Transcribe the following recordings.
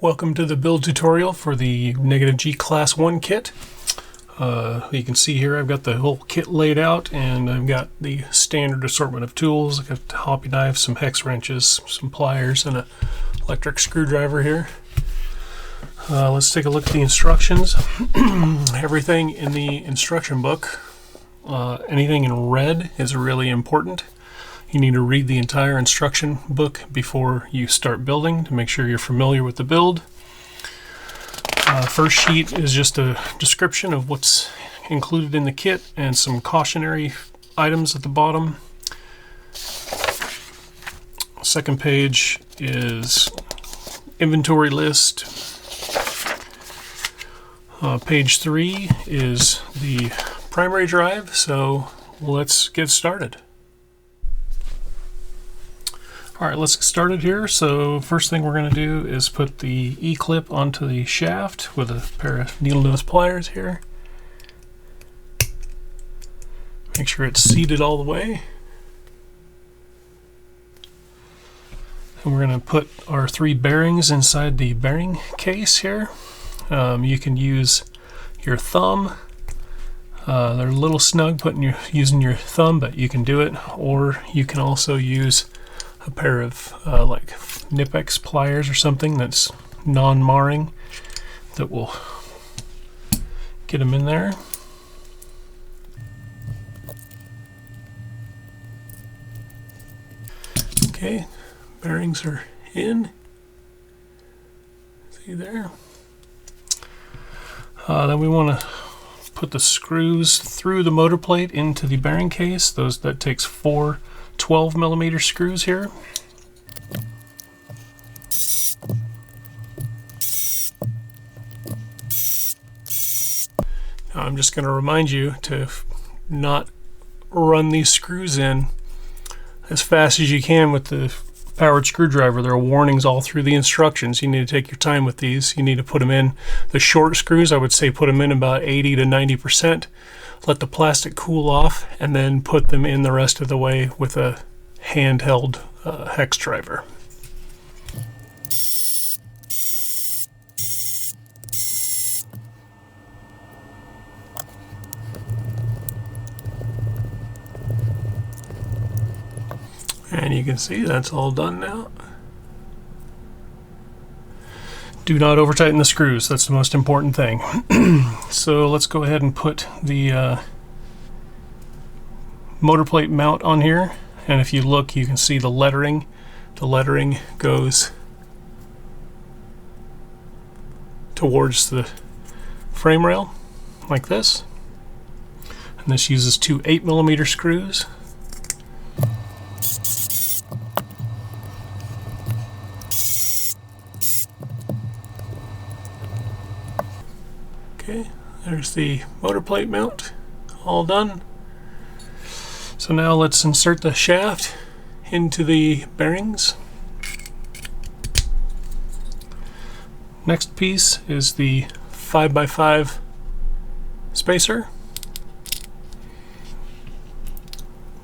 Welcome to the build tutorial for the -G Class 1 kit. You can see here I've got the whole kit laid out, and I've got the standard assortment of tools. I've got a hobby knife, some hex wrenches, some pliers, and an electric screwdriver here. Let's take a look at the instructions. Everything in the instruction book, anything in red is really important. You need to read the entire instruction book before you start building to make sure you're familiar with the build. First sheet is just a description of what's included in the kit and some cautionary items at the bottom. Second page is inventory list. Page 3 is the primary drive, so let's get started. Alright, let's get started here. So first thing we're going to do is put the E-clip onto the shaft with a pair of needle nose pliers here. Make sure it's seated all the way. And we're going to put our 3 bearings inside the bearing case here. You can use your thumb. They're a little snug using your thumb, but you can do it. Or you can also use a pair of like Nipex pliers or something that's non-marring that will get them in there. Okay, bearings are in. See there? Then we want to put the screws through the motor plate into the bearing case. That takes 4 12mm screws here. Now I'm just going to remind you to not run these screws in as fast as you can with the powered screwdriver. There are warnings all through the instructions. You need to take your time with these. You need to put them in. The short screws, I would say put them in about 80 to 90%. Let the plastic cool off, and then put them in the rest of the way with a handheld hex driver. And you can see that's all done now. Do not over tighten the screws. That's the most important thing. So let's go ahead and put the motor plate mount on here. And if you look, you can see the lettering. The lettering goes towards the frame rail like this. And this uses 2 8mm screws. Okay, there's the motor plate mount, all done. So now let's insert the shaft into the bearings. Next piece is the 5x5 spacer.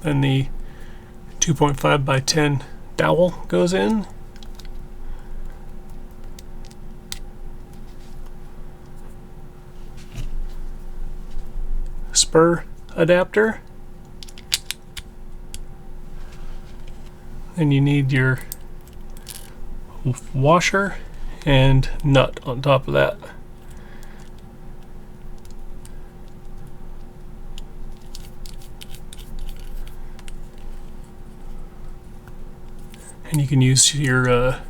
Then the 2.5x10 dowel goes in. Spur adapter. Then you need your washer and nut on top of that. And you can use your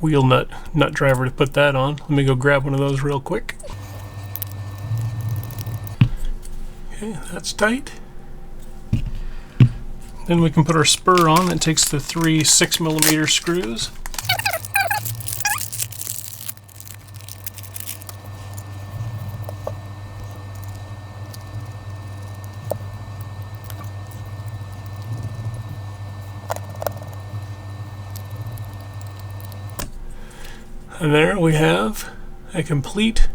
wheel nut driver to put that on. Let me go grab one of those real quick. Okay, that's tight. Then we can put our spur on. That takes the 3 6mm screws. And there we have a complete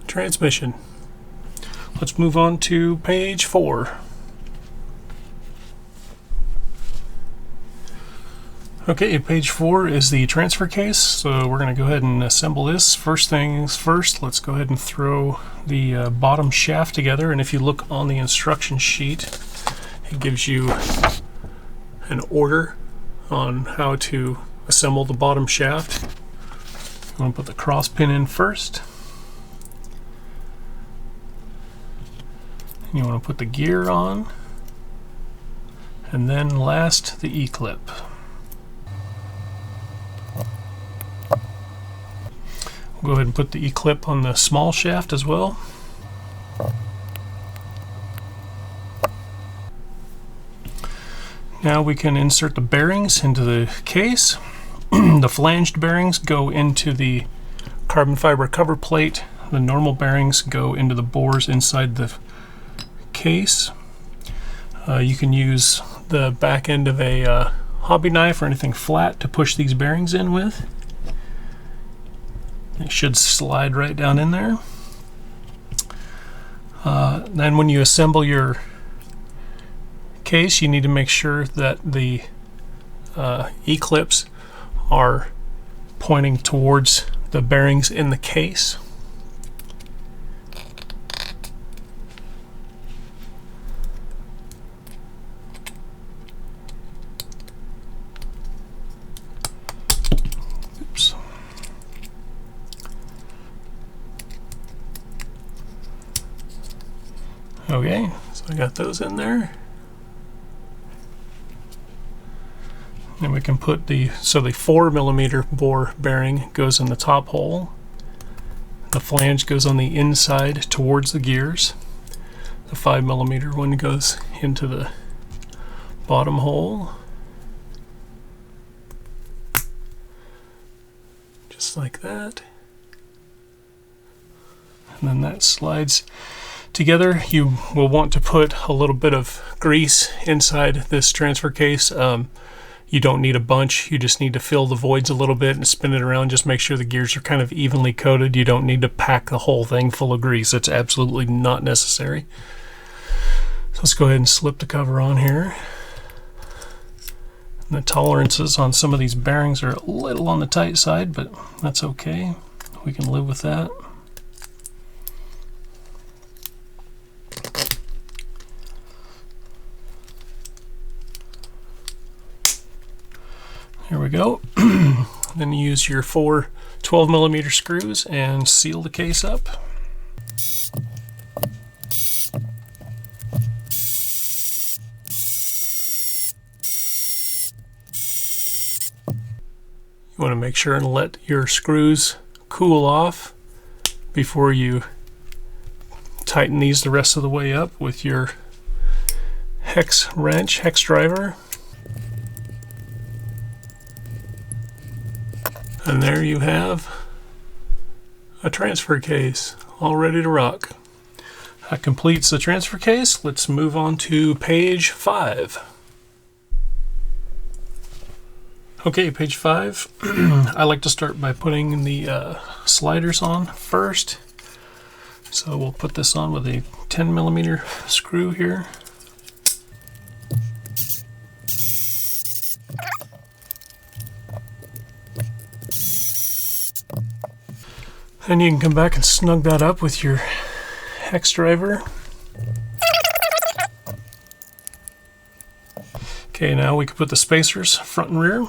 transmission. Let's move on to page 4. Okay, page 4 is the transfer case, so we're going to go ahead and assemble this. First things first, let's go ahead and throw the bottom shaft together, and if you look on the instruction sheet, it gives you an order on how to assemble the bottom shaft. You want to put the cross pin in first. You want to put the gear on, and then last the E-clip. We'll go ahead and put the E-clip on the small shaft as well. Now we can insert the bearings into the case. The flanged bearings go into the carbon fiber cover plate. The normal bearings go into the bores inside the case. You can use the back end of a hobby knife or anything flat to push these bearings in with. It should slide right down in there. Then when you assemble your case, you need to make sure that the E-clips are pointing towards the bearings in the case. Oops. Okay, so I got those in there. And we can put the 4mm bore bearing goes in the top hole. The flange goes on the inside towards the gears. The 5mm one goes into the bottom hole. Just like that. And then that slides together. You will want to put a little bit of grease inside this transfer case. You don't need a bunch, you just need to fill the voids a little bit and spin it around. Just make sure the gears are kind of evenly coated. You don't need to pack the whole thing full of grease. It's absolutely not necessary. So let's go ahead and slip the cover on here. And the tolerances on some of these bearings are a little on the tight side, but that's okay. We can live with that. Here we go. Then use your 4 12mm screws and seal the case up. You want to make sure and let your screws cool off before you tighten these the rest of the way up with your hex driver. And there you have a transfer case all ready to rock. That completes the transfer case. Let's move on to page 5. Okay, page 5. I like to start by putting the sliders on first. So we'll put this on with a 10mm screw here. And you can come back and snug that up with your hex driver. Okay, now we can put the spacers front and rear.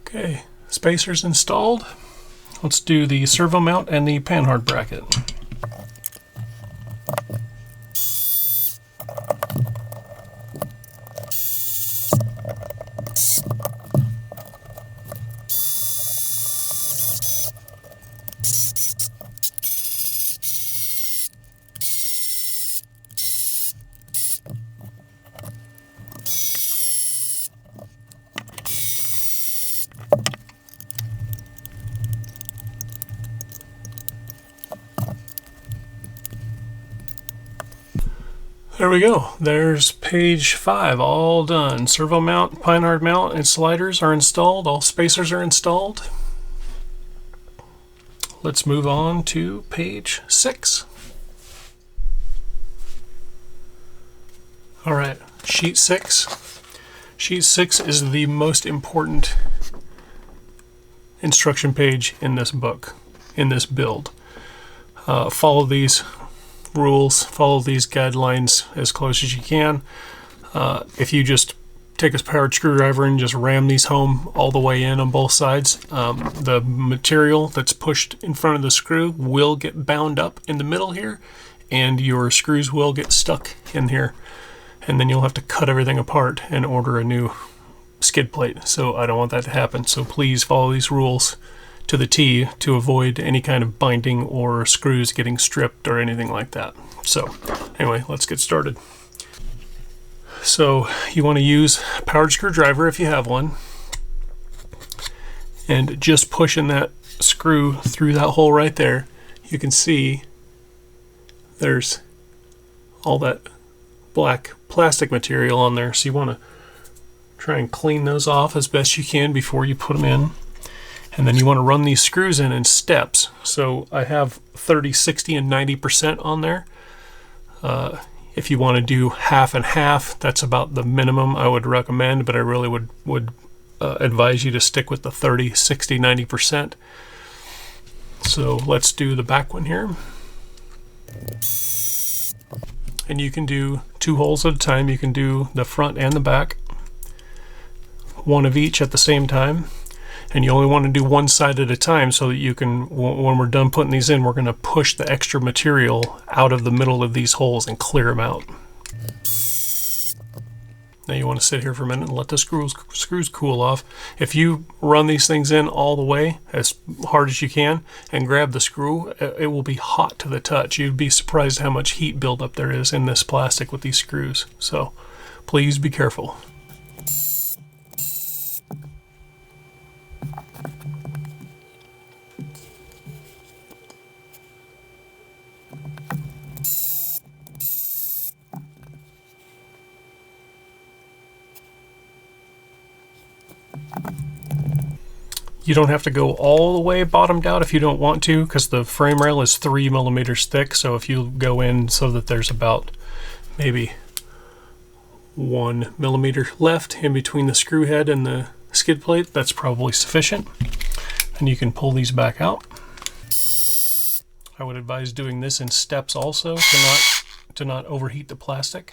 Okay, spacers installed. Let's do the servo mount and the panhard bracket. There we go. There's page 5, all done. Servo mount, Pinehard mount, and sliders are installed. All spacers are installed. Let's move on to page 6. All right, sheet 6. Sheet 6 is the most important instruction page in this book, in this build. Follow these rules, follow these guidelines as close as you can. If you just take a powered screwdriver and just ram these home all the way in on both sides, the material that's pushed in front of the screw will get bound up in the middle here, and your screws will get stuck in here, and then you'll have to cut everything apart and order a new skid plate. So I don't want that to happen. So please follow these rules to the T to avoid any kind of binding or screws getting stripped or anything like that. So anyway, let's get started. So you want to use a powered screwdriver if you have one, and just pushing that screw through that hole right there, you can see there's all that black plastic material on there. So you want to try and clean those off as best you can before you put them in. And then you want to run these screws in steps. So I have 30, 60, and 90% on there. If you want to do half and half, that's about the minimum I would recommend, but I really would advise you to stick with the 30, 60, 90%. So let's do the back one here. And you can do 2 holes at a time. You can do the front and the back, one of each at the same time. And you only want to do one side at a time so that you can, when we're done putting these in, we're going to push the extra material out of the middle of these holes and clear them out. Now you want to sit here for a minute and let the screws cool off. If you run these things in all the way as hard as you can and grab the screw, it will be hot to the touch. You'd be surprised how much heat buildup there is in this plastic with these screws. So please be careful. You don't have to go all the way bottomed out if you don't want to, because the frame rail is 3 millimeters thick. So if you go in so that there's about maybe 1 millimeter left in between the screw head and the skid plate, that's probably sufficient. And you can pull these back out. I would advise doing this in steps also to not overheat the plastic.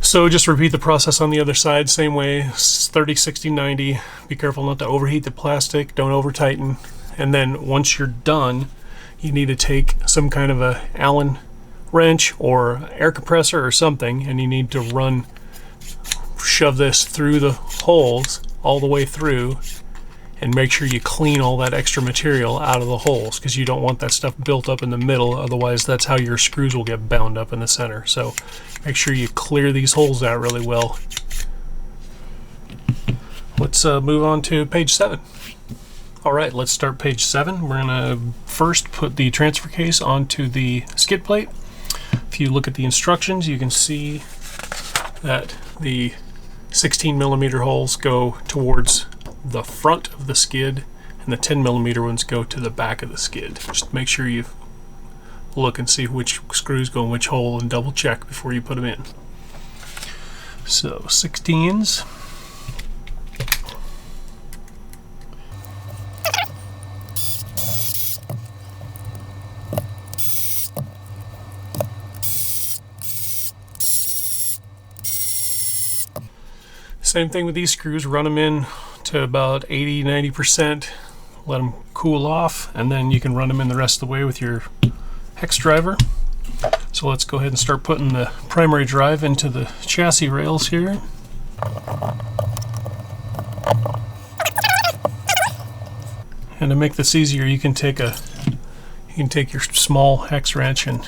So just repeat the process on the other side, same way, 30, 60, 90. Be careful not to overheat the plastic, don't over tighten. And then once you're done, you need to take some kind of a Allen wrench or air compressor or something, and you need to shove this through the holes all the way through, and make sure you clean all that extra material out of the holes, because you don't want that stuff built up in the middle. Otherwise, that's how your screws will get bound up in the center. So make sure you clear these holes out really well. Let's move on to page 7. All right, let's start page 7. We're gonna first put the transfer case onto the skid plate. If you look at the instructions, you can see that the 16 millimeter holes go towards the front of the skid, and the 10 millimeter ones go to the back of the skid. Just make sure you look and see which screws go in which hole and double check before you put them in. So 16s. Same thing with these screws, run them in to about 80-90%, let them cool off, and then you can run them in the rest of the way with your hex driver. So let's go ahead and start putting the primary drive into the chassis rails here. And to make this easier, you can take your small hex wrench and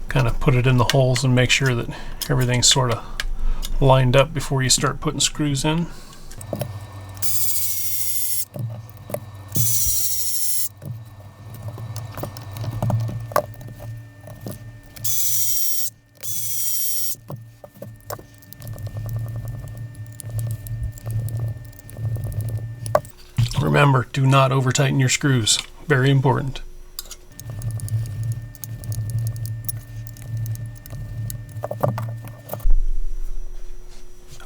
kind of put it in the holes and make sure that everything's sort of lined up before you start putting screws in. Remember, do not over tighten your screws. Very important.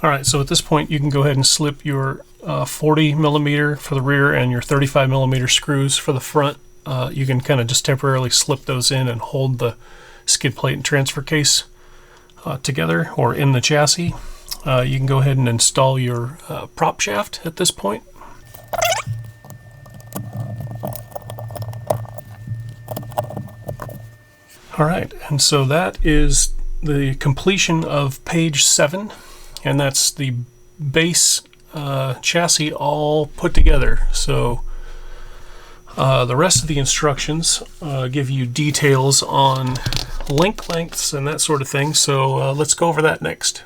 Alright, so at this point you can go ahead and slip your 40 millimeter for the rear and your 35 millimeter screws for the front. You can kind of just temporarily slip those in and hold the skid plate and transfer case together or in the chassis. You can go ahead and install your prop shaft at this point. Alright, and so that is the completion of page 7, and that's the base chassis all put together. So the rest of the instructions give you details on link lengths and that sort of thing, so let's go over that next.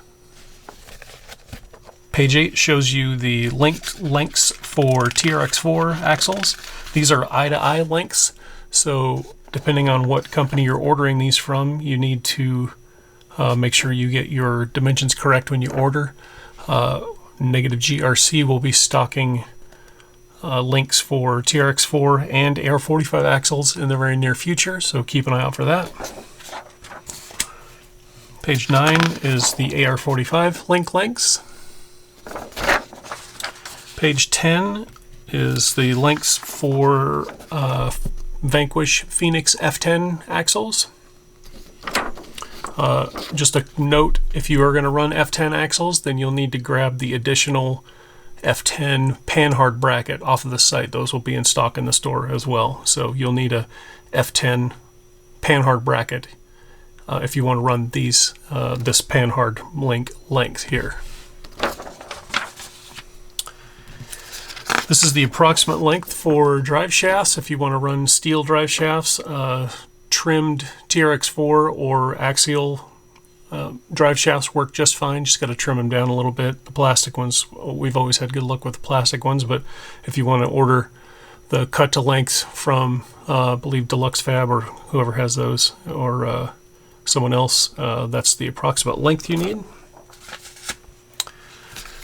Page 8 shows you the lengths for TRX4 axles. These are eye-to-eye lengths, so depending on what company you're ordering these from, you need to make sure you get your dimensions correct when you order. Negative GRC will be stocking links for TRX4 and AR45 axles in the very near future, so keep an eye out for that. Page 9 is the AR45 link lengths. Page 10 is the links for Vanquish Phoenix F10 axles. Just a note, if you are going to run F10 axles, then you'll need to grab the additional F10 panhard bracket off of the site. Those will be in stock in the store as well. So you'll need a F10 panhard bracket if you want to run these this panhard length here. This is the approximate length for drive shafts. If you want to run steel drive shafts, trimmed TRX4 or axial drive shafts work just fine. Just got to trim them down a little bit. The plastic ones, we've always had good luck with the plastic ones, but if you want to order the cut to lengths from, I believe, Deluxe Fab or whoever has those, or someone else, that's the approximate length you need.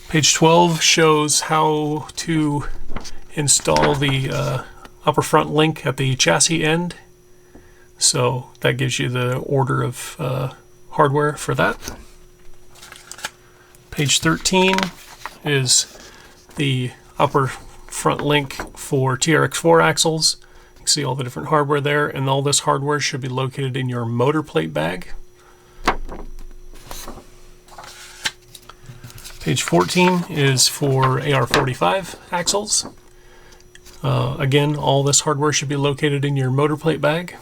Page 12 shows how to install the upper front link at the chassis end. So that gives you the order of hardware for that. Page 13 is the upper front link for TRX4 axles. You can see all the different hardware there, and all this hardware should be located in your motor plate bag. Page 14 is for AR45 axles. Again, all this hardware should be located in your motor plate bag.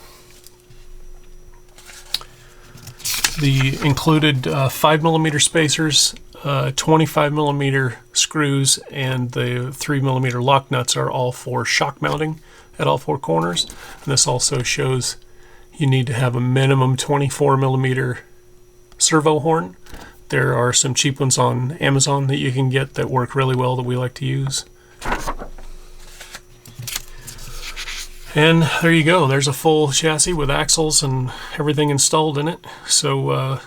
The included 5mm spacers, 25mm screws, and the 3mm lock nuts are all for shock mounting at all four corners. And this also shows you need to have a minimum 24mm servo horn. There are some cheap ones on Amazon that you can get that work really well that we like to use. And there you go. There's a full chassis with axles and everything installed in it. So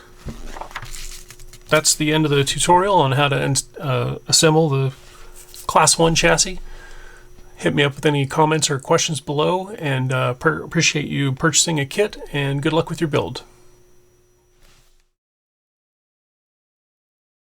that's the end of the tutorial on how to assemble the Class 1 chassis. Hit me up with any comments or questions below, and appreciate you purchasing a kit, and good luck with your build.